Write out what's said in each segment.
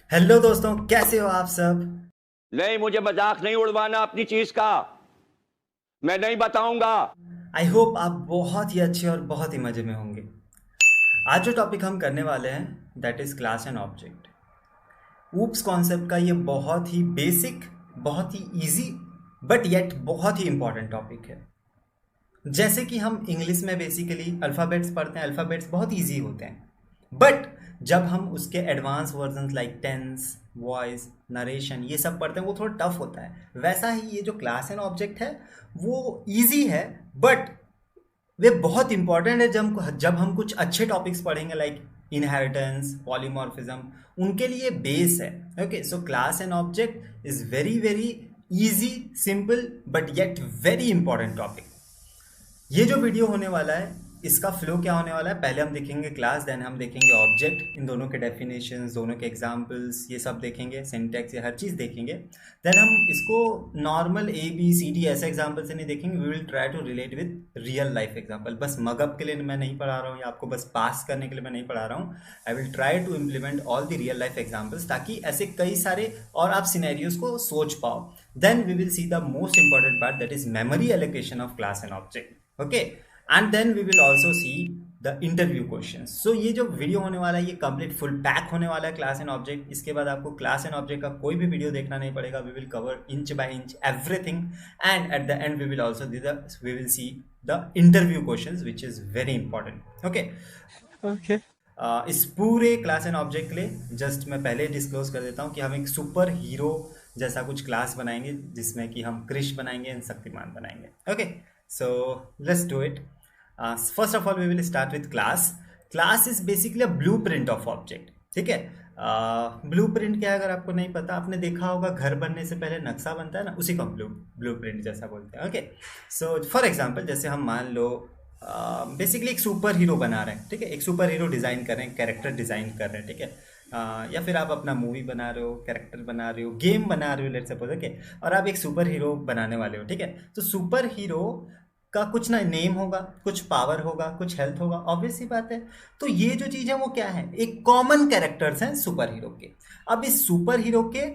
Hello दोस्तों, कैसे हो आप सब। नहीं, मुझे मजाक नहीं उड़वाना अपनी चीज का। मैं नहीं बताऊंगा। आई होप आप बहुत ही अच्छे और बहुत ही मज़े में होंगे। आज जो टॉपिक हम करने वाले हैं that is class and object. Oops concept का ये बहुत ही बेसिक, बहुत ही इजी बट येट बहुत ही इंपॉर्टेंट टॉपिक है। जैसे कि हम इंग्लिश में बेसिकली अल्फ़ाबेट्स पढ़ते हैं, अल्फ़ाबेट्स बहुत इजी होते हैं, बट जब हम उसके advance version like tense, voice, narration ये सब पढ़ते हैं वो थोड़ा टफ होता है। वैसा ही ये जो क्लास एंड ऑब्जेक्ट है वो इजी है, बट वे बहुत इंपॉर्टेंट है जब हम कुछ अच्छे टॉपिक्स पढ़ेंगे लाइक इनहेरिटेंस, पॉलीमॉर्फिज्म, उनके लिए बेस है। Okay, so class and object is very very easy, simple but yet very important topic. ये जो वीडियो होने वाला है इसका फ्लो क्या होने वाला है, पहले हम देखेंगे क्लास, देन हम देखेंगे ऑब्जेक्ट, इन दोनों के डेफिनेशंस, दोनों के एग्जांपल्स, ये सब देखेंगे, सिंटैक्स, ये हर चीज़ देखेंगे। देन हम इसको normal a b c d ऐसे एग्जांपल से नहीं देखेंगे, we will try to relate with real life example. बस मगअप के लिए मैं नहीं पढ़ा रहा हूँ या आपको बस पास करने के लिए मैं नहीं पढ़ा रहा हूँ। I will try to implement all the real life examples ताकि ऐसे कई सारे और आप सिनेरियोज को सोच पाओ। Then we will see the most important part that is memory allocation of class and object. Okay, and then we will also see the interview questions. So ये जो वीडियो होने वाला है ये कंप्लीट फुल पैक होने वाला है class and object. इसके बाद आपको क्लास एंड ऑब्जेक्ट का कोई भी वीडियो देखना नहीं पड़ेगा। We will cover inch by inch everything, and at the end we will also we will see the interview questions which is very important. Okay, okay. इस पूरे क्लास एंड ऑब्जेक्ट के लिए जस्ट मैं पहले disclose कर देता हूँ कि हम एक सुपर हीरो जैसा कुछ क्लास बनाएंगे जिसमें कि हम कृष बनाएंगे एंड शक्तिमान बनाएंगे। Okay, so let's do it. First of all we will start with class. Class is basically a blue print of object. ठीक है, ब्लू प्रिंट क्या है अगर आपको नहीं पता, आपने देखा होगा घर बनने से पहले नक्शा बनता है ना, उसी को हम ब्लू प्रिंट जैसा बोलते हैं। ओके, सो फॉर एग्जाम्पल जैसे हम मान लो बेसिकली एक सुपर हीरो बना रहे हैं। ठीक है, एक सुपर हीरो डिज़ाइन कर रहे हैं, कैरेक्टर डिज़ाइन कर रहे हैं। ठीक है, या फिर आप अपना मूवी बना रहे हो, कैरेक्टर बना रहे हो, गेम बना रहे हो, लेट्स सपोज। ओके, और आप एक सुपर हीरो बनाने वाले हो। ठीक है, तो सुपर हीरो का कुछ ना नेम होगा, कुछ पावर होगा, कुछ हेल्थ होगा, ऑब्वियस सी बात है। तो ये जो चीज़ है वो क्या है, एक कॉमन कैरेक्टर्स हैं सुपर हीरो के। अब इस सुपर हीरो के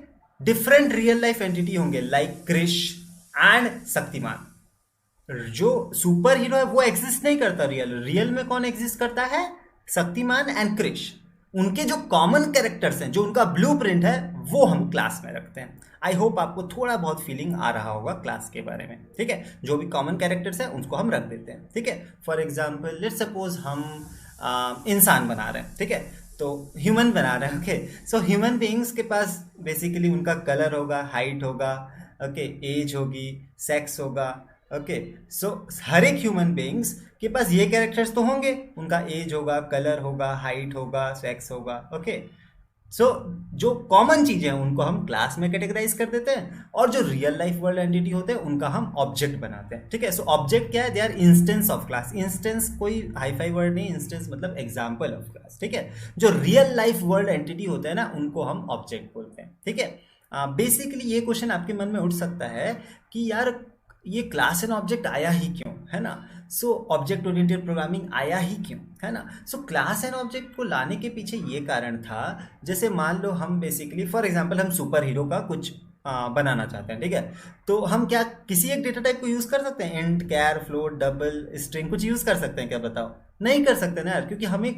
डिफरेंट रियल लाइफ एंटिटी होंगे लाइक क्रिश एंड शक्तिमान। जो सुपर हीरो है वो एग्जिस्ट नहीं करता रियल में कौन एग्जिस्ट करता है, शक्तिमान एंड क्रिश। उनके जो कॉमन कैरेक्टर्स हैं, जो उनका ब्लूप्रिंट है, वो हम क्लास में रखते हैं। आई होप आपको थोड़ा बहुत फीलिंग आ रहा होगा क्लास के बारे में। ठीक है, जो भी कॉमन कैरेक्टर्स हैं उनको हम रख देते हैं। ठीक है, फॉर एग्जाम्पल लेट्स सपोज हम इंसान बना रहे हैं। ठीक है, तो ह्यूमन बना रहे हैं। ओके, सो ह्यूमन बीइंग्स के पास बेसिकली उनका कलर होगा, हाइट होगा, ओके, एज होगी, सेक्स होगा। ओके, सो हर एक ह्यूमन बीइंग्स के पास ये कैरेक्टर्स तो होंगे, उनका एज होगा, कलर होगा, हाइट होगा, सेक्स होगा। ओके, सो जो कॉमन चीज़ें हैं उनको हम क्लास में कैटेगराइज कर देते हैं, और जो रियल लाइफ वर्ल्ड एंटिटी होते हैं उनका हम ऑब्जेक्ट बनाते हैं। ठीक है, सो ऑब्जेक्ट क्या है, they are instance of class. Instance कोई हाई फाई वर्ड नहीं, इंस्टेंस मतलब एग्जाम्पल ऑफ क्लास। ठीक है, जो रियल लाइफ वर्ल्ड एंटिटी होते हैं ना उनको हम ऑब्जेक्ट बोलते हैं। ठीक है, बेसिकली ये क्वेश्चन आपके मन में उठ सकता है कि यार ये क्लास एंड ऑब्जेक्ट आया ही क्यों, है ना। सो ऑब्जेक्ट ओरिएंटेड प्रोग्रामिंग आया ही क्यों, है ना। सो क्लास एंड ऑब्जेक्ट को लाने के पीछे ये कारण था, जैसे मान लो हम बेसिकली फॉर एग्जांपल हम सुपर हीरो का कुछ बनाना चाहते हैं। ठीक है, तो हम क्या किसी एक डेटा टाइप को यूज़ कर सकते हैं, इंट, कैर, फ्लोट, डबल, स्ट्रिंग, कुछ यूज़ कर सकते हैं क्या, बताओ। नहीं कर सकते ना यार, क्योंकि हमें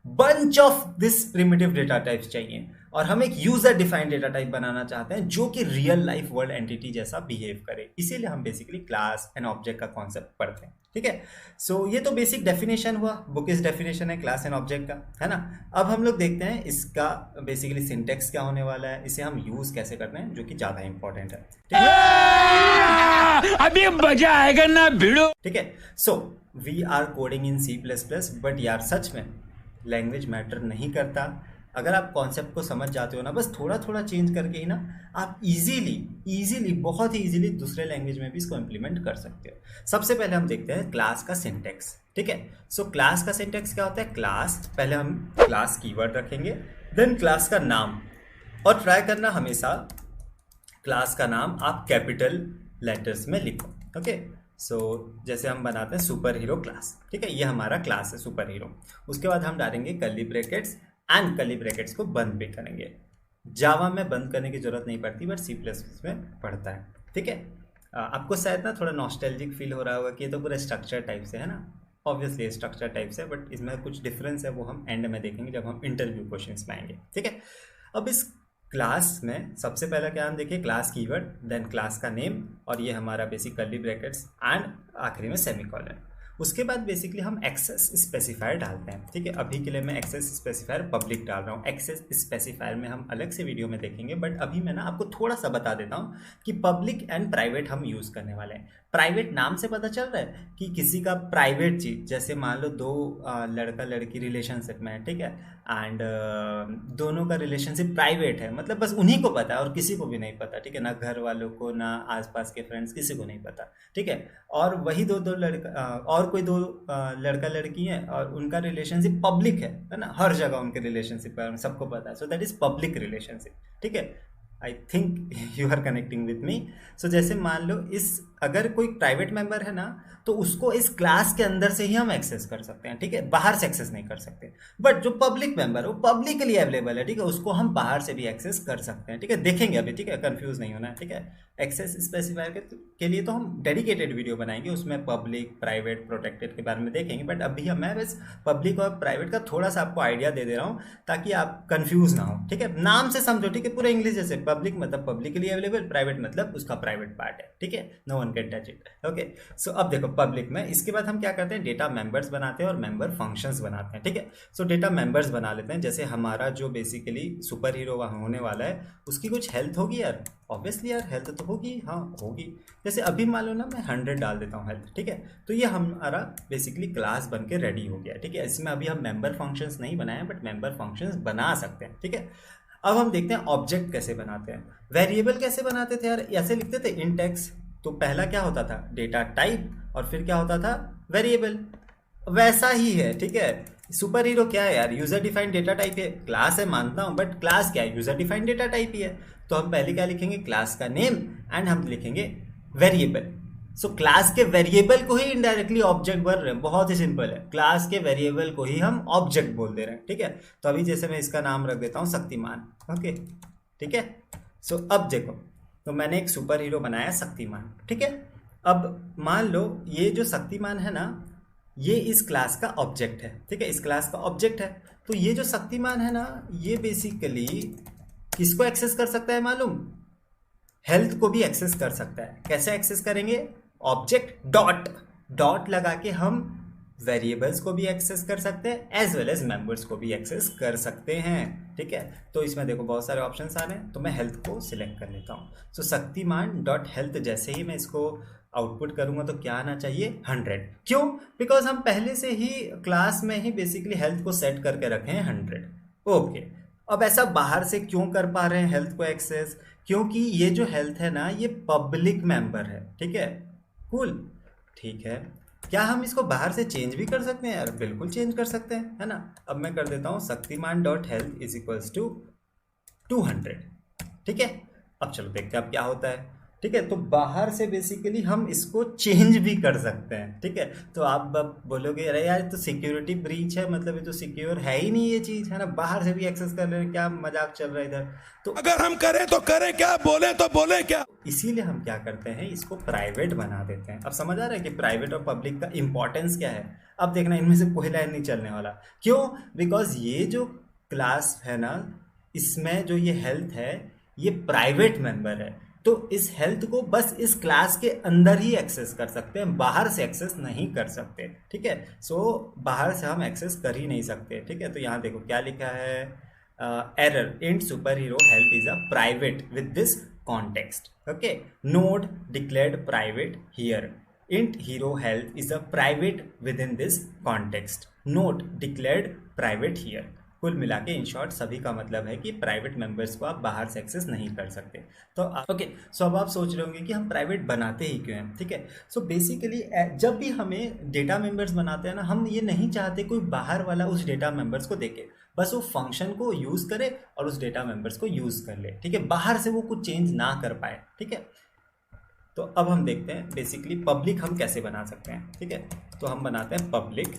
bunch of this primitive data types चाहिए, और हम एक यूजर डिफाइंड डेटा टाइप बनाना चाहते हैं जो कि रियल लाइफ वर्ल्ड एंटिटी जैसा बिहेव करे। इसीलिए हम बेसिकली क्लास एंड ऑब्जेक्ट का कॉन्सेप्ट पढ़ते हैं। ठीक है, सो ये तो बेसिक डेफिनेशन हुआ, बुक इज डेफिनेशन है क्लास एंड ऑब्जेक्ट का, है ना। अब हम लोग देखते हैं इसका बेसिकली सिंटेक्स क्या होने वाला है, इसे हम यूज कैसे करते हैं, जो कि ज्यादा इंपॉर्टेंट है। ठीक है, अभी मजा आएगा ना भिड़ो। ठीक है, so we are coding in C++, but यार सच में लैंग्वेज मैटर नहीं करता। अगर आप कॉन्सेप्ट को समझ जाते हो ना, बस थोड़ा थोड़ा चेंज करके ही ना आप इजीली बहुत ही इजीली दूसरे लैंग्वेज में भी इसको इम्प्लीमेंट कर सकते हो। सबसे पहले हम देखते हैं क्लास का सिंटेक्स। ठीक है, सो क्लास का सिंटेक्स क्या होता है, क्लास पहले हम क्लास कीवर्ड रखेंगे, देन क्लास का नाम, और ट्राई करना हमेशा क्लास का नाम आप कैपिटल लेटर्स में लिखो। ओके, सो जैसे हम बनाते हैं सुपर हीरो क्लास। ठीक है, ये हमारा क्लास है सुपर हीरो। उसके बाद हम डालेंगे curly brackets, and curly brackets को बंद भी करेंगे। जावा में बंद करने की जरूरत नहीं पड़ती, बट सी प्लस में पड़ता है। ठीक है, आपको शायद ना थोड़ा नॉस्टैल्जिक फील हो रहा होगा कि ये तो पूरा स्ट्रक्चर टाइप से है ना। ऑब्वियसली स्ट्रक्चर टाइप से, बट इसमें कुछ डिफरेंस है, वो हम एंड में देखेंगे जब हम इंटरव्यू क्वेश्चंस में आएंगे। ठीक है, अब इस क्लास में सबसे पहला क्या हम देखिए, क्लास कीवर्ड, देन क्लास का नेम, और ये हमारा बेसिक कर्ली ब्रैकेट्स एंड आखिरी में सेमीकोलन। उसके बाद बेसिकली हम एक्सेस स्पेसिफायर डालते हैं। ठीक है, अभी के लिए मैं एक्सेस स्पेसिफायर पब्लिक डाल रहा हूँ। एक्सेस स्पेसिफायर में हम अलग से वीडियो में देखेंगे, बट अभी मैं ना आपको थोड़ा सा बता देता हूँ कि पब्लिक एंड प्राइवेट हम यूज़ करने वाले हैं। प्राइवेट नाम से पता चल रहा है कि किसी का प्राइवेट चीज़, जैसे मान लो दो लड़का लड़की रिलेशनशिप में है, ठीक है, एंड दोनों का रिलेशनशिप प्राइवेट है, मतलब बस उन्हीं को पता है और किसी को भी नहीं पता। ठीक है, ना घर वालों को, ना आसपास के फ्रेंड्स, किसी को नहीं पता। ठीक है, और वही दो लड़का और कोई दो लड़का लड़की है और उनका रिलेशनशिप पब्लिक है ना, हर जगह उनके रिलेशनशिप है, सबको पता है। So that is public relationship. ठीक है, I think you are connecting with me. So जैसे मान लो इस अगर कोई प्राइवेट मेंबर है ना, तो उसको इस क्लास के अंदर से ही हम एक्सेस कर सकते हैं। ठीक है, बाहर से एक्सेस नहीं कर सकते। बट जो पब्लिक मेंबर है वो पब्लिकली अवेलेबल है। ठीक है, उसको हम बाहर से भी एक्सेस कर सकते हैं। ठीक है, देखेंगे अभी। ठीक है, कंफ्यूज नहीं होना है। ठीक है, एक्सेस स्पेसिफायर के लिए तो हम डेडिकेटेड वीडियो बनाएंगे, उसमें पब्लिक, प्राइवेट, प्रोटेक्टेड के बारे में देखेंगे। बट अभी मैं बस पब्लिक और प्राइवेट का थोड़ा सा आपको आइडिया दे दे रहा हूँ ताकि आप कंफ्यूज ना हो। ठीक है, नाम से समझो। ठीक है, पूरा इंग्लिश जैसे पब्लिक मतलब पब्लिकली अवेलेबल, प्राइवेट मतलब उसका प्राइवेट पार्ट है। ठीक है, no one can touch it. Okay, so अब देखो पब्लिक में, इसके बाद हम क्या करते हैं, डेटा मेंबर्स बनाते हैं और मेंबर फंक्शंस बनाते हैं। ठीक है, सो डेटा मेंबर्स बना लेते हैं। जैसे हमारा जो बेसिकली सुपर हीरो होने वाला है, उसकी कुछ हेल्थ होगी यार, ऑब्वियसली यार हेल्थ तो होगी, हाँ होगी। जैसे अभी मान लो ना मैं 100 डाल देता हूँ हेल्थ। ठीक है, तो ये हमारा बेसिकली क्लास बन के रेडी हो गया। ठीक है, इसमें अभी हम मेंबर फंक्शंस नहीं बनाए हैं, बट मेंबर फंक्शंस बना सकते हैं। ठीक है, अब हम देखते हैं ऑब्जेक्ट कैसे बनाते हैं। वेरिएबल कैसे बनाते थे यार, ऐसे लिखते थे इन टेक्स्ट। तो पहला क्या होता था, डेटा टाइप, और फिर क्या होता था, वेरिएबल। वैसा ही है। ठीक है, सुपर हीरो क्या है यार, यूजर डिफाइंड डेटा टाइप है। क्लास है मानता हूं, बट क्लास क्या है, यूजर डिफाइंड डेटा टाइप ही है। तो हम पहले क्या लिखेंगे, क्लास का नेम एंड हम लिखेंगे वेरिएबल। सो क्लास के वेरिएबल को ही इनडायरेक्टली ऑब्जेक्ट बोल रहे हैं। बहुत ही सिंपल है, क्लास के वेरिएबल को ही हम ऑब्जेक्ट बोल दे रहे हैं। ठीक है, तो अभी जैसे मैं इसका नाम रख देता हूं शक्तिमान। ओके, ठीक है, सो अब देखो, तो मैंने एक सुपर हीरो बनाया शक्तिमान। ठीक है, अब मान लो ये जो शक्तिमान है ना, ये इस क्लास का ऑब्जेक्ट है। ठीक है, इस क्लास का ऑब्जेक्ट है। तो ये जो शक्तिमान है ना, ये बेसिकली किसको एक्सेस कर सकता है मालूम, हेल्थ को भी एक्सेस कर सकता है। कैसे एक्सेस करेंगे, ऑब्जेक्ट डॉट लगा के हम वेरिएबल्स को भी एक्सेस कर सकते हैं एज वेल एज मेंबर्स को भी एक्सेस कर सकते हैं। ठीक है, तो इसमें देखो बहुत सारे ऑप्शंस आ रहे हैं, तो मैं हेल्थ को सिलेक्ट कर लेता हूँ। सो शक्तिमान डॉट हेल्थ जैसे ही मैं इसको आउटपुट करूंगा तो क्या आना चाहिए, 100। क्यों, बिकॉज हम पहले से ही क्लास में ही बेसिकली हेल्थ को सेट करके रखे हैं 100। ओके, अब ऐसा बाहर से क्यों कर पा रहे हैं हेल्थ को एक्सेस, क्योंकि ये जो हेल्थ है ना, ये पब्लिक मेंबर है। ठीक है, कूल, ठीक है। क्या हम इसको बाहर से चेंज भी कर सकते हैं यार, बिल्कुल चेंज कर सकते हैं, है ना। अब मैं कर देता हूँ Shaktimaan dot health is equals to 200। ठीक है, अब चलो देखते हैं अब क्या होता है। ठीक है, तो बाहर से बेसिकली हम इसको चेंज भी कर सकते हैं। ठीक है, तो आप बोलोगे अरे यार तो सिक्योरिटी ब्रीच है, मतलब ये तो सिक्योर है ही नहीं ये चीज़, है ना, बाहर से भी एक्सेस कर रहे हैं, क्या मजाक चल रहा है इधर। तो अगर हम करें तो करें क्या, बोले तो बोले क्या। इसीलिए हम क्या करते हैं, इसको प्राइवेट बना देते हैं। अब समझ आ रहा है कि प्राइवेट और पब्लिक का इंपॉर्टेंस क्या है। अब देखना, इनमें से कोई लाइन नहीं चलने वाला। क्यों, बिकॉज ये जो क्लास है ना, इसमें जो ये हेल्थ है, ये प्राइवेट मेंबर है। तो इस हेल्थ को बस इस क्लास के अंदर ही एक्सेस कर सकते हैं, बाहर से एक्सेस नहीं कर सकते। ठीक है, सो बाहर से हम एक्सेस कर ही नहीं सकते। ठीक है, तो यहाँ देखो क्या लिखा है, error int super hero health is a private with this context. Okay, node declared private here, int hero health is a private within this context, note declared private here। कुल मिला के इन शॉर्ट सभी का मतलब है कि private members को आप बाहर से एक्सेस नहीं कर सकते। तो ओके, सो अब आप सोच रहे होंगे कि हम प्राइवेट बनाते ही क्यों हैं। ठीक है, सो बेसिकली जब भी हमें डेटा मेंबर्स बनाते हैं ना, हम ये नहीं चाहते कोई बाहर वाला उस डेटा मेंबर्स को देखे, बस वो फंक्शन को यूज़ करे और उस डेटा मेंबर्स को यूज़ कर ले। ठीक है, बाहर से वो कुछ चेंज ना कर पाए। ठीक है, तो अब हम देखते हैं बेसिकली पब्लिक हम कैसे बना सकते हैं। ठीक है, तो हम बनाते हैं पब्लिक।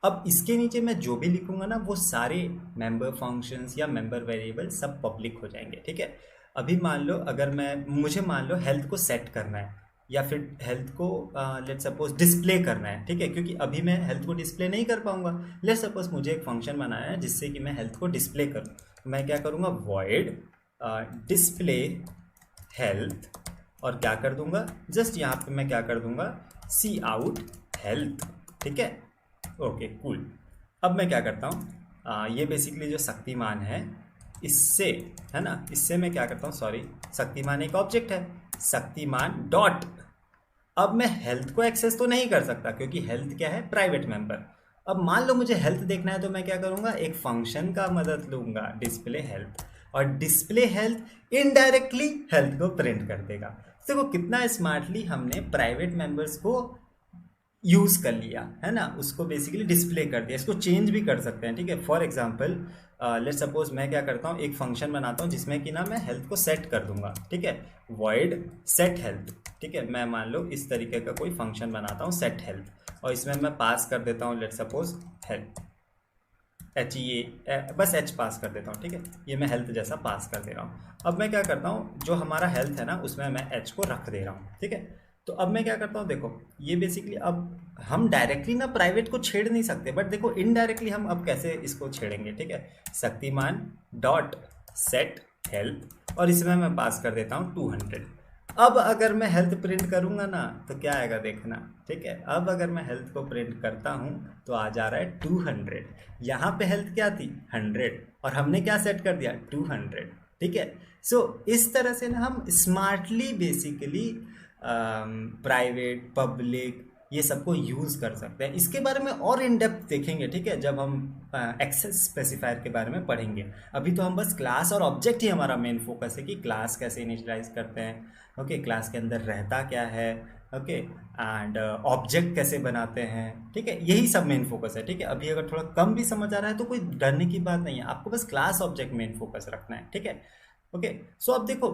अब इसके नीचे मैं जो भी लिखूंगा ना वो सारे मेंबर फंक्शंस या मेंबर वेरिएबल सब पब्लिक हो जाएंगे, ठीक है। अभी मान लो अगर मुझे मान लो हेल्थ को सेट करना है या फिर हेल्थ को लेट सपोज डिस्प्ले करना है, ठीक है, क्योंकि अभी मैं हेल्थ को डिस्प्ले नहीं कर पाऊंगा। लेट सपोज मुझे एक फंक्शन बनाना है जिससे कि मैं हेल्थ को डिस्प्ले करूँ। मैं क्या करूँगा, वॉइड डिस्प्ले हेल्थ, और क्या कर दूंगा, जस्ट यहाँ पे मैं क्या कर दूंगा, सी आउट हेल्थ, ठीक है। Okay cool. अब मैं क्या करता हूँ, ये बेसिकली जो शक्तिमान है इससे, है ना, इससे मैं क्या करता हूँ, सॉरी, शक्तिमान एक ऑब्जेक्ट है, शक्तिमान डॉट। अब मैं हेल्थ को एक्सेस तो नहीं कर सकता क्योंकि हेल्थ क्या है, प्राइवेट मेंबर। अब मान लो मुझे हेल्थ देखना है तो मैं क्या करूँगा, एक फंक्शन का मदद लूँगा, डिस्प्ले हेल्थ, और डिस्प्ले हेल्थ इनडायरेक्टली हेल्थ को प्रिंट कर देगा। देखो कितना स्मार्टली हमने प्राइवेट मेंबर्स को यूज़ कर लिया, है ना, उसको बेसिकली डिस्प्ले कर दिया। इसको चेंज भी कर सकते हैं, ठीक है। फॉर एग्जांपल लेट सपोज मैं क्या करता हूँ, एक फंक्शन बनाता हूँ जिसमें कि ना मैं हेल्थ को सेट कर दूंगा, ठीक है, वॉइड सेट हेल्थ, ठीक है। मैं मान लो इस तरीके का कोई फंक्शन बनाता हूँ सेट हेल्थ, और इसमें मैं पास कर देता हूँ लेट सपोज हेल्थ, एच, ये बस एच पास कर देता हूँ, ठीक है। ये मैं हेल्थ जैसा पास कर दे रहा हूँ। अब मैं क्या करता हूँ, जो हमारा हेल्थ है ना उसमें मैं एच को रख दे रहा हूँ, ठीक है। तो अब मैं क्या करता हूँ, देखो ये बेसिकली अब हम डायरेक्टली ना प्राइवेट को छेड़ नहीं सकते, बट देखो इनडायरेक्टली हम अब कैसे इसको छेड़ेंगे, ठीक है। शक्तिमान डॉट सेट हेल्थ, और इसमें मैं पास कर देता हूँ 200। अब अगर मैं हेल्थ प्रिंट करूंगा ना तो क्या आएगा देखना, ठीक है। अब अगर मैं हेल्थ को प्रिंट करता हूं तो आ जा रहा है 200। यहाँ पे हेल्थ क्या थी, 100, और हमने क्या सेट कर दिया, 200, ठीक है। सो इस तरह से ना हम स्मार्टली बेसिकली प्राइवेट पब्लिक ये सबको यूज़ कर सकते हैं। इसके बारे में और इन डेप्थ देखेंगे, ठीक है, जब हम एक्सेस स्पेसिफायर के बारे में पढ़ेंगे। अभी तो हम बस क्लास और ऑब्जेक्ट ही हमारा मेन फोकस है कि क्लास कैसे इनिशियलाइज करते हैं, ओके, क्लास के अंदर रहता क्या है, ओके, एंड ऑब्जेक्ट कैसे बनाते हैं, ठीक है, यही सब मेन फोकस है, ठीक है। अभी अगर थोड़ा कम भी समझ आ रहा है तो कोई डरने की बात नहीं है, आपको बस क्लास ऑब्जेक्ट मेन फोकस रखना है, ठीक है। ओके, सो अब देखो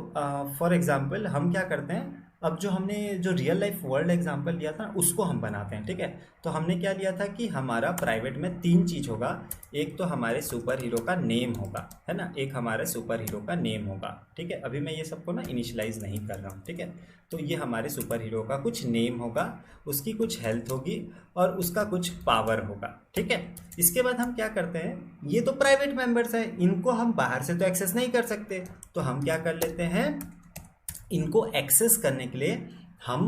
फॉर एग्जांपल हम क्या करते हैं, अब जो हमने जो रियल लाइफ वर्ल्ड एग्जांपल लिया था उसको हम बनाते हैं, ठीक है। तो हमने क्या लिया था कि हमारा प्राइवेट में 3 चीज़ होगा। एक तो हमारे सुपर हीरो का नेम होगा, है ना, एक हमारे सुपर हीरो का नेम होगा, ठीक है। अभी मैं ये सबको ना इनिशियलाइज नहीं कर रहा हूँ, ठीक है। तो ये हमारे सुपर हीरो का कुछ नेम होगा, उसकी कुछ हेल्थ होगी और उसका कुछ पावर होगा, ठीक है। इसके बाद हम क्या करते हैं, ये तो प्राइवेट मेंबर्स हैं, इनको हम बाहर से तो एक्सेस नहीं कर सकते, तो हम क्या कर लेते हैं, इनको एक्सेस करने के लिए हम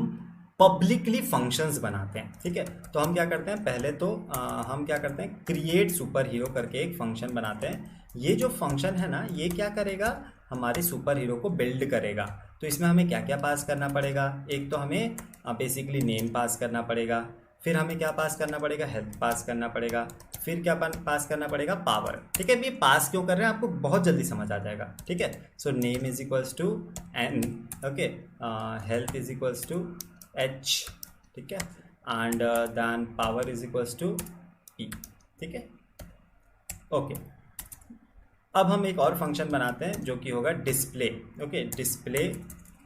पब्लिकली फंक्शंस बनाते हैं, ठीक है। तो हम क्या करते हैं, पहले तो हम क्या करते हैं, क्रिएट सुपर हीरो करके एक फंक्शन बनाते हैं। ये जो फंक्शन है ना ये क्या करेगा, हमारे सुपर हीरो को बिल्ड करेगा। तो इसमें हमें क्या क्या पास करना पड़ेगा, एक तो हमें बेसिकली नेम पास करना पड़ेगा, फिर हमें क्या पास करना पड़ेगा, हेल्थ पास करना पड़ेगा, फिर क्या पास करना पड़ेगा, पावर, ठीक है। अभी पास क्यों कर रहे हैं आपको बहुत जल्दी समझ आ जाएगा, ठीक है। So name is equals to N, okay, health is equals to H, ठीक है, and then power is equals to E, ठीक है, ओके। अब हम एक और फंक्शन बनाते हैं जो कि होगा display, okay, display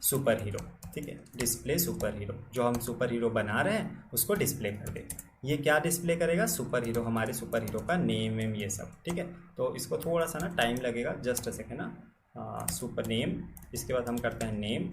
super hero, ठीक है, डिस्प्ले सुपर हीरो, जो हम सुपर हीरो बना रहे हैं उसको डिस्प्ले कर दे। ये क्या डिस्प्ले करेगा, सुपर हीरो, हमारे सुपर हीरो का नेम वेम ये सब, ठीक है। तो इसको थोड़ा सा ना टाइम लगेगा, जस्ट अ सेकेंड ना, सुपर नेम, इसके बाद हम करते हैं नेम।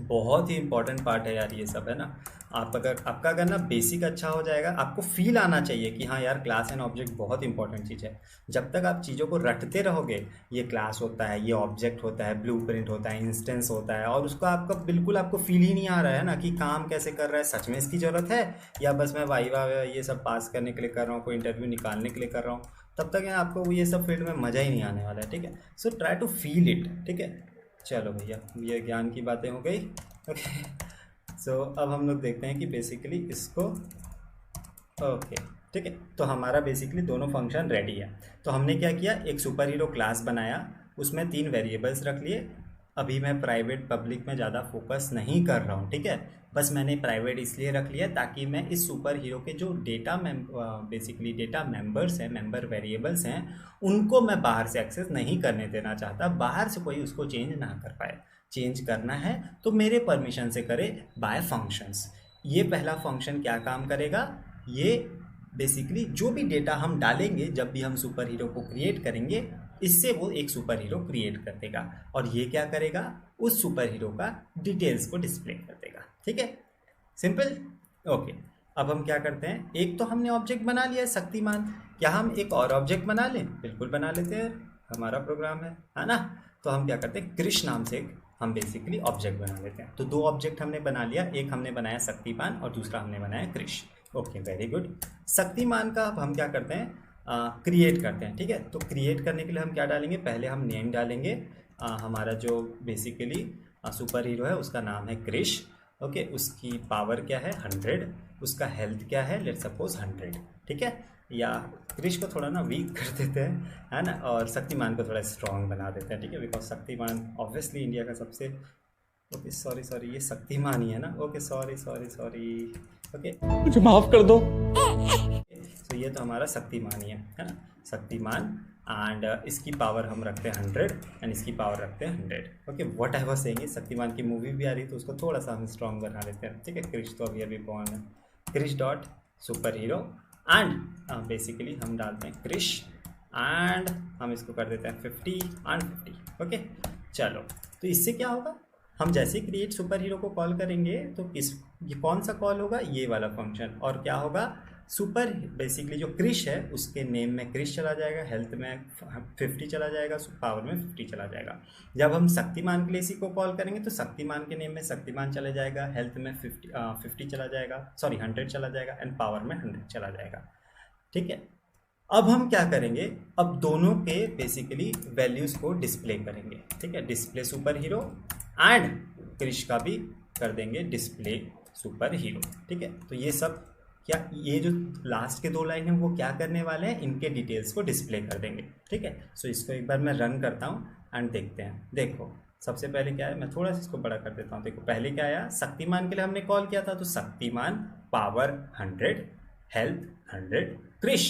बहुत ही इंपॉर्टेंट पार्ट है यार ये सब, है ना। आपका अगर ना बेसिक अच्छा हो जाएगा, आपको फील आना चाहिए कि हाँ यार क्लास एंड ऑब्जेक्ट बहुत इंपॉर्टेंट चीज़ है। जब तक आप चीज़ों को रटते रहोगे, ये क्लास होता है, ये ऑब्जेक्ट होता है, ब्लूप्रिंट होता है, इंस्टेंस होता है, और उसका आपको फील ही नहीं आ रहा है ना कि काम कैसे कर रहा है, सच में इसकी ज़रूरत है या बस मैं वाइवा ये सब पास करने के लिए कर रहा हूँ, कोई इंटरव्यू निकालने के लिए कर रहा हूँ, तब तक आपको ये सब फील्ड में मज़ा ही नहीं आने वाला है, ठीक है। So try to feel it, ठीक है। चलो भैया ये ज्ञान की बातें हो गई, ओके। सो अब हम लोग देखते हैं कि बेसिकली इसको, ओके, ठीक है। तो हमारा बेसिकली दोनों फंक्शन रेडी है। तो हमने क्या किया, एक सुपर हीरो क्लास बनाया, उसमें 3 वेरिएबल्स रख लिए। अभी मैं प्राइवेट पब्लिक में ज़्यादा फोकस नहीं कर रहा हूँ, ठीक है। बस मैंने प्राइवेट इसलिए रख लिया ताकि मैं इस सुपर हीरो के जो बेसिकली डेटा मेंबर्स हैं, मेंबर वेरिएबल्स हैं, उनको मैं बाहर से एक्सेस नहीं करने देना चाहता, बाहर से कोई उसको चेंज ना कर पाए। चेंज करना है तो मेरे परमिशन से करे बाय फंक्शंस। ये पहला फंक्शन क्या काम करेगा, ये बेसिकली जो भी डेटा हम डालेंगे जब भी हम सुपर हीरो को क्रिएट करेंगे, इससे वो एक सुपर हीरो क्रिएट कर देगा और ये क्या करेगा, उस सुपर हीरो का डिटेल्स को डिस्प्ले कर देगा। ठीक है, सिंपल। ओके, अब हम क्या करते हैं, एक तो हमने ऑब्जेक्ट बना लिया है शक्तिमान, क्या हम एक और ऑब्जेक्ट बना लें? बिल्कुल बना लेते हैं, हमारा प्रोग्राम है ना। तो हम क्या करते हैं, कृष्ण नाम से हम बेसिकली ऑब्जेक्ट बना लेते हैं। तो दो ऑब्जेक्ट हमने बना लिया, एक हमने बनाया शक्तिमान और दूसरा हमने बनाया Krishna. Okay, very good. Shaktimaan का अब हम क्या करते हैं, क्रिएट करते हैं। ठीक है, तो क्रिएट करने के लिए हम क्या डालेंगे, पहले हम नेम डालेंगे। हमारा जो बेसिकली सुपर हीरो है उसका नाम है क्रिश। ओके, उसकी पावर क्या है 100, उसका हेल्थ क्या है लेट्स सपोज 100। ठीक है, या क्रिश को थोड़ा ना वीक कर देते हैं, है ना, और शक्तिमान को थोड़ा स्ट्रॉन्ग बना देते हैं। ठीक है, बिकॉज शक्तिमान ऑब्वियसली इंडिया का सबसे, ओके सॉरी ये शक्तिमान ही है ना। ओके सॉरी ओके, मुझे माफ कर दो। तो ये तो हमारा शक्तिमान ही है ना, शक्तिमान। एंड इसकी पावर हम रखते हैं 100 एंड इसकी पावर रखते हैं 100। Okay, what I was saying, Shaktimaan की मूवी भी आ रही तो उसको थोड़ा सा हम स्ट्रॉन्ग बना देते हैं। ठीक है, क्रिश तो अभी बॉर्न है, Krrish dot super hero and basically हम डालते हैं क्रिश एंड हम इसको कर देते हैं 50 एंड 50। ओके, चलो, तो इससे क्या होगा, हम जैसे क्रिएट सुपर हीरो को कॉल करेंगे तो ये कौन सा कॉल होगा, ये वाला फंक्शन, और क्या होगा, सुपर बेसिकली जो क्रिश है उसके नेम में क्रिश चला जाएगा, हेल्थ में 50 चला जाएगा, पावर में 50 चला जाएगा। जब हम शक्तिमान के लिए इसी को कॉल करेंगे तो शक्तिमान के नेम में शक्तिमान चला जाएगा, हेल्थ में 50 चला जाएगा, 100 चला जाएगा एंड पावर में 100 चला जाएगा। ठीक है, अब हम क्या करेंगे, अब दोनों के बेसिकली वैल्यूज़ को डिस्प्ले करेंगे। ठीक है, display super hero and Krrish का भी कर देंगे डिस्प्ले सुपर हीरो। ठीक है, तो ये सब क्या, ये जो लास्ट के 2 लाइन है वो क्या करने वाले हैं, इनके डिटेल्स को डिस्प्ले कर देंगे। ठीक है, सो इसको एक बार मैं रन करता हूँ एंड देखते हैं। देखो सबसे पहले क्या है, मैं थोड़ा सा इसको बड़ा कर देता हूँ। देखो पहले क्या आया, शक्तिमान के लिए हमने कॉल किया था तो Shaktimaan power 100, health 100, Krrish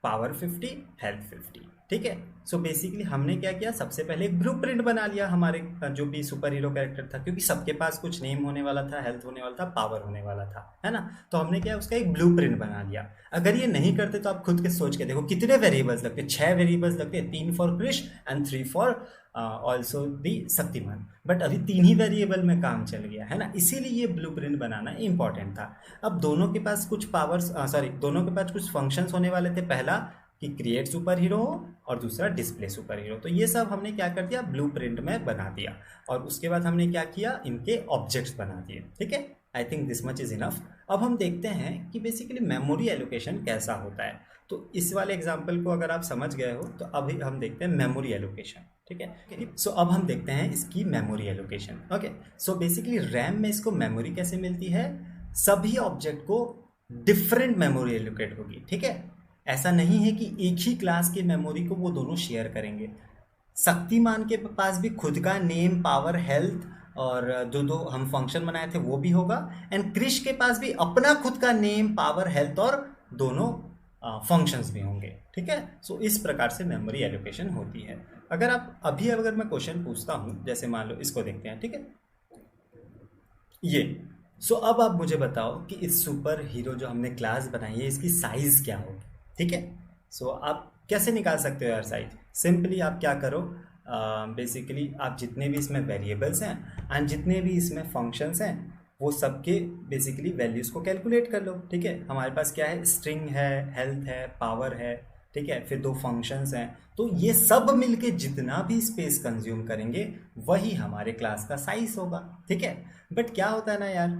power 50, health 50। ठीक है, सो बेसिकली हमने क्या किया, सबसे पहले एक ब्लूप्रिंट बना लिया हमारे जो भी सुपर हीरो कैरेक्टर था, क्योंकि सबके पास कुछ नेम होने वाला था, हेल्थ होने वाला था, पावर होने वाला था, है ना। तो हमने क्या, उसका एक ब्लूप्रिंट बना लिया। अगर ये नहीं करते तो आप खुद के सोच के देखो कितने वेरिएबल्स लगते, 6 वेरिएबल्स लगते, 3 for Krrish and 3 for also the Shaktimaan. But अभी 3 ही वेरिएबल में काम चल गया, है ना, इसीलिए ये ब्लूप्रिंट बनाना इंपॉर्टेंट था। अब दोनों के पास कुछ पावर्स दोनों के पास कुछ फंक्शंस होने वाले थे, पहला कि क्रिएट सुपर हीरो हो और दूसरा डिस्प्ले सुपर हीरो। तो ये सब हमने क्या कर दिया, ब्लूप्रिंट में बना दिया और उसके बाद हमने क्या किया, इनके ऑब्जेक्ट्स बना दिए। ठीक है, I think this much is enough. अब हम देखते हैं कि बेसिकली मेमोरी एलोकेशन कैसा होता है। तो इस वाले एग्जाम्पल को अगर आप समझ गए हो तो अभी हम देखते हैं मेमोरी एलोकेशन। ठीक है, सो अब हम देखते हैं इसकी memory allocation. Okay, so basically RAM में इसको मेमोरी कैसे मिलती है, सभी ऑब्जेक्ट को डिफरेंट मेमोरी एलोकेट होगी। ठीक है, ऐसा नहीं है कि एक ही क्लास की मेमोरी को वो दोनों शेयर करेंगे। शक्तिमान के पास भी खुद का नेम, पावर, हेल्थ और जो हम फंक्शन बनाए थे वो भी होगा, एंड क्रिश के पास भी अपना खुद का नेम, पावर, हेल्थ और दोनों फंक्शंस भी होंगे। ठीक है, सो इस प्रकार से मेमोरी एलोकेशन होती है। अगर मैं क्वेश्चन पूछता हूँ, जैसे मान लो इसको देखते हैं। ठीक है, ये सो अब आप मुझे बताओ कि इस सुपर हीरो जो हमने क्लास बनाई है इसकी साइज क्या होगी। ठीक है, सो आप कैसे निकाल सकते हो यार साइज, सिंपली आप क्या करो, बेसिकली आप जितने भी इसमें वेरिएबल्स हैं एंड जितने भी इसमें फंक्शंस हैं वो सबके बेसिकली वैल्यूज़ को कैलकुलेट कर लो। ठीक है, हमारे पास क्या है, स्ट्रिंग है, हेल्थ है, पावर है, ठीक है, फिर 2 फंक्शंस हैं, तो ये सब मिलके जितना भी स्पेस कंज्यूम करेंगे वही हमारे क्लास का साइज होगा। ठीक है, बट क्या होता है ना यार,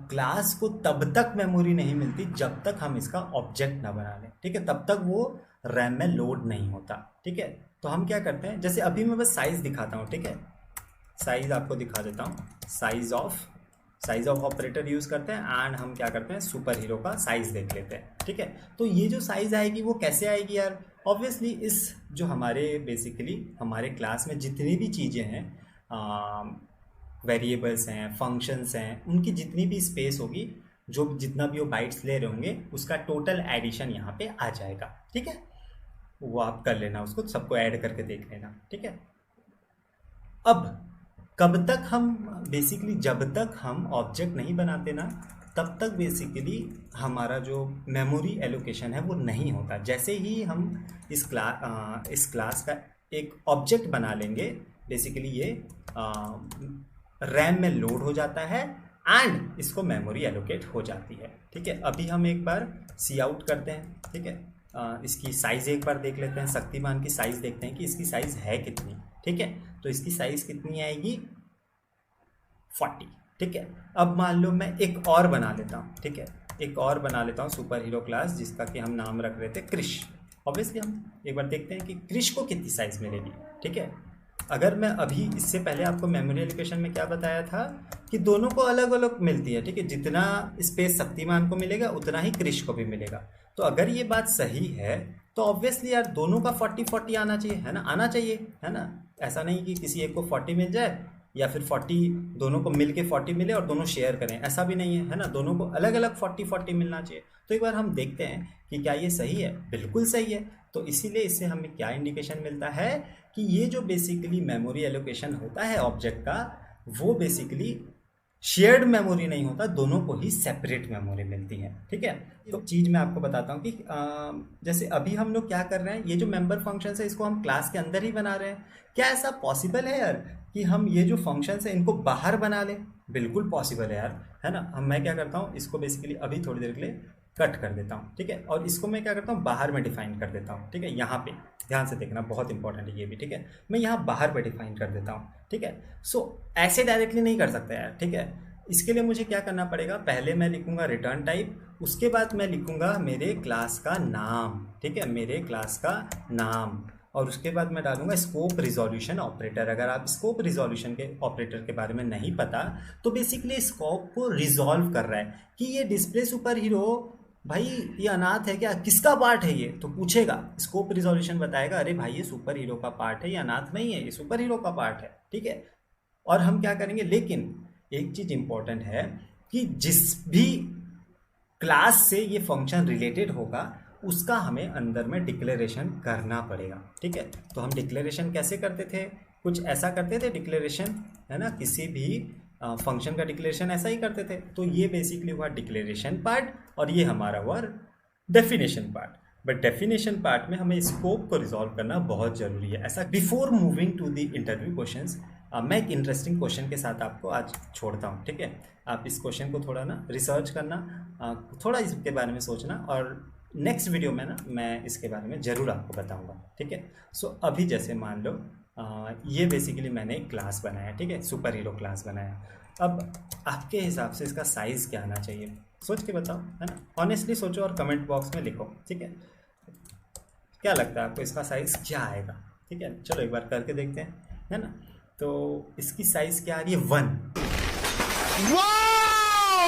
क्लास को तब तक मेमोरी नहीं मिलती जब तक हम इसका ऑब्जेक्ट ना बना लें। ठीक है, तब तक वो रैम में लोड नहीं होता। ठीक है, तो हम क्या करते हैं, जैसे अभी मैं बस साइज दिखाता हूँ। ठीक है, साइज आपको दिखा देता हूँ, साइज ऑफ ऑपरेटर यूज़ करते हैं एंड हम क्या करते हैं, सुपर हीरो का साइज देख लेते हैं। ठीक है, तो ये जो साइज आएगी वो कैसे आएगी यार, ऑब्वियसली इस जो हमारे बेसिकली हमारे क्लास में जितनी भी चीज़ें हैं, वेरिएबल्स हैं, फंक्शंस हैं, उनकी जितनी भी स्पेस होगी, जो जितना भी वो बाइट्स ले रहे होंगे उसका टोटल एडिशन यहाँ पे आ जाएगा। ठीक है, वो आप कर लेना, उसको सबको ऐड करके देख लेना। ठीक है, अब कब तक हम बेसिकली, जब तक हम ऑब्जेक्ट नहीं बनाते ना तब तक बेसिकली हमारा जो मेमोरी एलोकेशन है वो नहीं होता। जैसे ही हम इस क्लास का एक ऑब्जेक्ट बना लेंगे, बेसिकली ये रैम में लोड हो जाता है एंड इसको मेमोरी एलोकेट हो जाती है। ठीक है, अभी हम एक बार सी आउट करते हैं। ठीक है, इसकी साइज़ एक बार देख लेते हैं, शक्तिमान की साइज़ देखते हैं कि इसकी साइज़ है कितनी। ठीक है, तो इसकी साइज़ कितनी आएगी, 40। ठीक है, अब मान लो मैं एक और बना लेता हूँ। ठीक है, एक और बना लेता हूँ सुपर हीरो क्लास, जिसका कि हम नाम रख रहे थे क्रिश। ऑब्वियसली हम एक बार देखते हैं कि क्रिश को कितनी साइज़ मिलेगी। ठीक है, अगर मैं अभी इससे पहले आपको मेमोरी एलोकेशन में क्या बताया था कि दोनों को अलग अलग मिलती है। ठीक है, जितना स्पेस शक्तिमान को मिलेगा उतना ही क्रिश को भी मिलेगा। तो अगर ये बात सही है तो ऑब्वियसली यार दोनों का 40-40 आना चाहिए, है ना, आना चाहिए, है ना। ऐसा नहीं कि किसी एक को 40 मिल जाए या फिर 40 दोनों को मिल के 40 मिले और दोनों शेयर करें, ऐसा भी नहीं है, है ना। दोनों को अलग अलग 40-40 मिलना चाहिए। तो एक बार हम देखते हैं कि क्या ये सही है। बिल्कुल सही है। तो इसीलिए इससे हमें क्या इंडिकेशन मिलता है कि ये जो बेसिकली मेमोरी एलोकेशन होता है ऑब्जेक्ट का, वो बेसिकली शेयर्ड मेमोरी नहीं होता, दोनों को ही सेपरेट मेमोरी मिलती है। ठीक है, तो चीज़ मैं आपको बताता हूँ कि जैसे अभी हम लोग क्या कर रहे हैं, ये जो मेंबर फंक्शन है इसको हम क्लास के अंदर ही बना रहे हैं। क्या ऐसा पॉसिबल है यार कि हम ये जो फंक्शंस है इनको बाहर बना लें? बिल्कुल पॉसिबल है यार, है ना। मैं क्या करता हूँ, इसको बेसिकली अभी थोड़ी देर के लिए कट कर देता हूँ। ठीक है, और इसको मैं क्या करता हूँ, बाहर में डिफाइन कर देता हूँ। ठीक है, यहाँ पे ध्यान से देखना, बहुत इंपॉर्टेंट है ये भी। ठीक है, मैं यहाँ बाहर पे डिफाइन कर देता हूँ। ठीक है, सो ऐसे डायरेक्टली नहीं कर सकता यार। ठीक है, इसके लिए मुझे क्या करना पड़ेगा, पहले मैं लिखूंगा रिटर्न टाइप, उसके बाद मैं लिखूंगा मेरे क्लास का नाम। ठीक है, मेरे क्लास का नाम, और उसके बाद मैं डालूंगा स्कोप रिजोल्यूशन ऑपरेटर। अगर आप स्कोप रिजोल्यूशन के ऑपरेटर के बारे में नहीं पता तो बेसिकली स्कोप को रिजॉल्व कर रहा है कि ये डिस्प्ले सुपर हीरो भाई ये अनाथ है क्या, किसका पार्ट है ये, तो पूछेगा। स्कोप रिजोल्यूशन बताएगा अरे भाई ये सुपर हीरो का पार्ट है, ये अनाथ नहीं है, ये सुपर हीरो का पार्ट है। ठीक है, और हम क्या करेंगे, लेकिन एक चीज इंपॉर्टेंट है कि जिस भी क्लास से ये फंक्शन रिलेटेड होगा उसका हमें अंदर में डिक्लेरेशन करना पड़ेगा। ठीक है, तो हम डिक्लेरेशन कैसे करते थे, कुछ ऐसा करते थे डिक्लेरेशन, है ना, किसी भी फंक्शन का डिक्लेरेशन ऐसा ही करते थे। तो ये बेसिकली हुआ डिक्लेरेशन पार्ट और ये हमारा हुआ definition part. But definition part में हमें स्कोप को रिजॉल्व करना बहुत जरूरी है। ऐसा before moving to the interview questions मैं एक इंटरेस्टिंग क्वेश्चन के साथ आपको आज छोड़ता हूँ। ठीक है, आप इस क्वेश्चन को थोड़ा ना रिसर्च करना, थोड़ा इसके बारे में सोचना, और नेक्स्ट वीडियो में ना मैं इसके बारे में ज़रूर आपको बताऊंगा। ठीक है, सो अभी जैसे मान लो ये बेसिकली मैंने एक क्लास बनाया। ठीक है, सुपर हीरो क्लास बनाया। अब आपके हिसाब से इसका साइज़ क्या आना चाहिए, सोच के बताओ, है ना। ऑनेस्टली सोचो और कमेंट बॉक्स में लिखो। ठीक है, क्या लगता है आपको इसका साइज़ क्या आएगा। ठीक है, चलो एक बार करके देखते हैं, है ना। तो इसकी साइज़ क्या आ रही है, 1।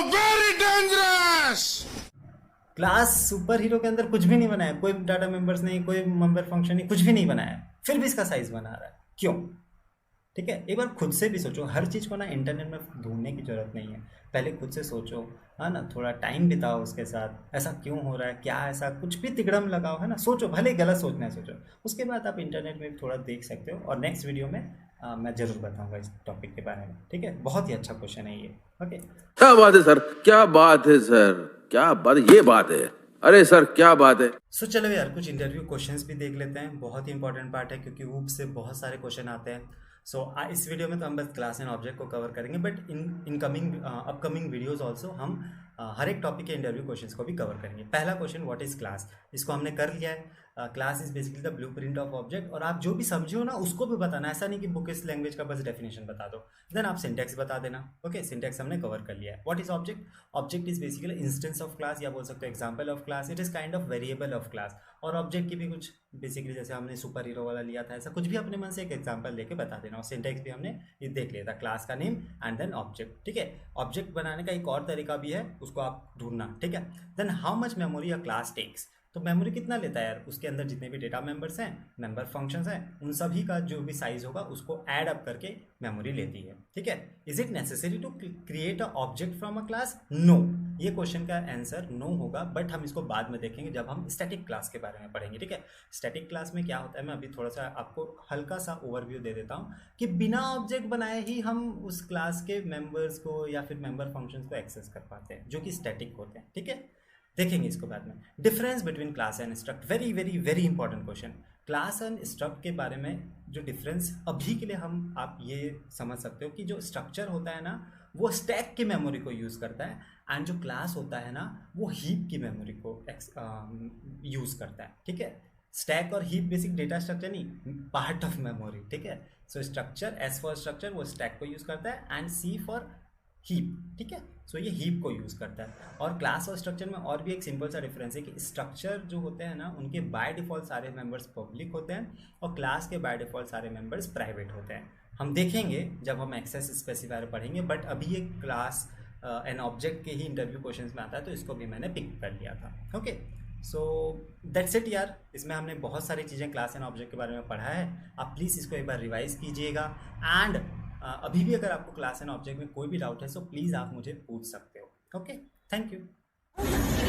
Very dangerous. Class super hero के अंदर कुछ भी नहीं बनाया, कोई डाटा मेंबर्स नहीं, कोई मेंबर फंक्शन नहीं, कुछ भी नहीं बनाया, फिर भी इसका साइज बना रहा है, क्यों। ठीक है, एक बार खुद से भी सोचो। हर चीज़ को ना इंटरनेट में ढूंढने की जरूरत नहीं है, पहले खुद से सोचो, है ना, थोड़ा टाइम बिताओ उसके साथ, ऐसा क्यों हो रहा है, क्या ऐसा, कुछ भी तिकड़म लगाओ, है ना, सोचो, भले गलत सोचना है सोचो, उसके बाद आप इंटरनेट में भी थोड़ा देख सकते हो। और नेक्स्ट वीडियो में मैं ज़रूर बताऊंगा इस टॉपिक के बारे में। ठीक है, बहुत ही अच्छा क्वेश्चन है ये। ओके, क्या बात है सर, क्या बात है सर, क्या बात, ये बात है, अरे सर क्या बात है। सो चलो यार कुछ इंटरव्यू क्वेश्चंस भी देख लेते हैं, बहुत ही इंपॉर्टेंट पार्ट है क्योंकि ऊप से बहुत सारे क्वेश्चन आते हैं। सो इस वीडियो में तो हम बस क्लास एंड ऑब्जेक्ट को कवर करेंगे, but in upcoming videos also हम हर एक टॉपिक के इंटरव्यू क्वेश्चंस को भी कवर करेंगे। पहला क्वेश्चन, व्हाट इज क्लास, इसको हमने कर लिया है। Class is basically the blueprint of object, और आप जो भी समझो ना उसको भी बताना, ऐसा नहीं कि बुकिश लैंग्वेज का बस डेफिनेशन बता दो, देन आप सिंटेक्स बता देना। ओके, सिंटेक्स हमने कवर कर लिया है। What is object, object is basically instance of class, या बोल सकते हो example of class, it is kind of variable of class. और ऑब्जेक्ट की भी कुछ बेसिकली जैसे हमने सुपर हीरो वाला लिया था, ऐसा कुछ भी अपने मन से एक एग्जाम्पल लेके बता देना। और सिंटेक्स भी हमने ये देख लिया था, क्लास का नेम एंड देन ऑब्जेक्ट। ठीक है, ऑब्जेक्ट बनाने का एक और तरीका भी है, उसको आप ढूंढना। ठीक है, then how much memory a class takes, तो मेमोरी कितना लेता है यार, उसके अंदर जितने भी डेटा मेंबर्स हैं, मेंबर फंक्शंस हैं, उन सभी का जो भी साइज होगा उसको ऐड अप करके मेमोरी लेती है। ठीक है, is it necessary to create a object from a class? No, ये क्वेश्चन का आंसर नो होगा, बट हम इसको बाद में देखेंगे जब हम स्टैटिक क्लास के बारे में पढ़ेंगे। ठीक है, स्टैटिक क्लास में क्या होता है, मैं अभी थोड़ा सा आपको हल्का सा ओवरव्यू दे देता हूँ कि बिना ऑब्जेक्ट बनाए ही हम उस क्लास के मेंबर्स को या फिर मेंबर फंक्शंस को एक्सेस कर पाते हैं, जो कि स्टैटिक होते हैं। ठीक है, देखेंगे इसको बाद में। Difference between class and struct, very very very important question. Class and struct के बारे में जो डिफरेंस अभी के लिए आप ये समझ सकते हो कि जो स्ट्रक्चर होता है ना वो स्टैक की मेमोरी को यूज़ करता है, एंड जो क्लास होता है ना वो हीप की मेमोरी को यूज़ करता है। ठीक है, स्टैक और हीप बेसिक डेटा स्ट्रक्चर नहीं, पार्ट ऑफ मेमोरी। ठीक है, so structure, S for structure वो स्टैक को यूज़ करता है, एंड सी फॉर हीप। ठीक है, सो ये हीप को यूज़ करता है। और क्लास और स्ट्रक्चर में और भी एक सिंपल सा डिफरेंस है कि स्ट्रक्चर जो होते हैं ना उनके बाय डिफ़ॉल्ट सारे मेंबर्स पब्लिक होते हैं, और क्लास के बाय डिफ़ॉल्ट सारे मेंबर्स प्राइवेट होते हैं। हम देखेंगे जब हम एक्सेस स्पेसिफायर पढ़ेंगे, बट अभी ये क्लास एन ऑब्जेक्ट के ही इंटरव्यू क्वेश्चंस में आता है, तो इसको भी मैंने पिक कर लिया था। ओके, सो दैट्स इट यार। इसमें हमने बहुत सारी चीज़ें क्लास एंड ऑब्जेक्ट के बारे में पढ़ा है। आप प्लीज़ इसको एक बार रिवाइज कीजिएगा, एंड अभी भी अगर आपको क्लास एंड ऑब्जेक्ट में कोई भी डाउट है तो प्लीज़ आप मुझे पूछ सकते हो। Okay, thank you.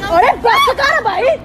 अरे बस कर भाई।